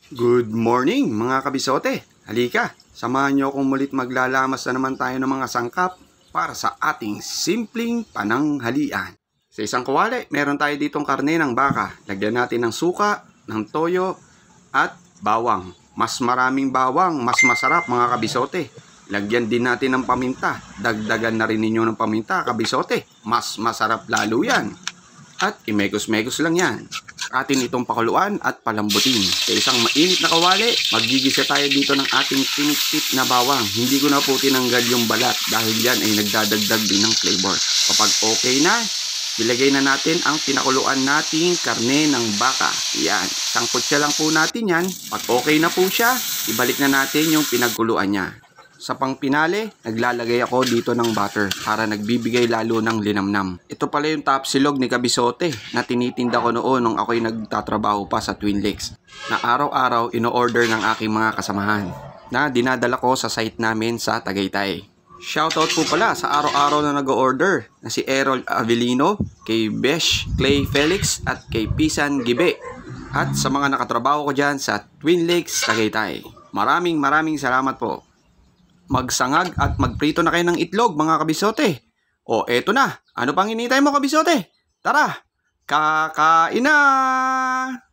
Good morning mga kabisote! Halika, samahan niyo akong mulit maglalamas na naman tayo ng mga sangkap para sa ating simpleng pananghalian. Sa isang kawali, meron tayo ditong karne ng baka. Lagyan natin ng suka, ng toyo, at bawang. Mas maraming bawang, mas masarap mga kabisote. Lagyan din natin ng paminta. Dagdagan na rin ninyo ng paminta kabisote. Mas masarap lalo yan. At imekos-mekos lang yan. Atin itong pakuluan at palambutin. Sa isang mainit na kawali, maggigisa tayo dito ng ating pinipit na bawang. Hindi ko na po tinanggal yung balat dahil yan ay nagdadagdag din ng flavor. Kapag okay na, ilagay na natin ang pinakuluan nating karne ng baka. Yan, sangkot siya lang po natin yan. Pag okay na po siya, ibalik na natin yung pinagkuluan niya. Sa pangpinali, naglalagay ako dito ng butter para nagbibigay lalo ng linamnam. Ito pala yung tapsilog ni Kabisote na tinitinda ko noon nung ako'y nagtatrabaho pa sa Twin Lakes. Na araw-araw ino-order ng aking mga kasamahan na dinadala ko sa site namin sa Tagaytay. Shoutout po pala sa araw-araw na nag-order na si Errol Avelino, kay Besh Clay Felix at kay Pisan Gibe. At sa mga nakatrabaho ko dyan sa Twin Lakes, Tagaytay. Maraming salamat po. Magsangag at magprito na kayo ng itlog mga kabisote. O eto na, ano pang hinihintay mo kabisote? Tara, kakain na!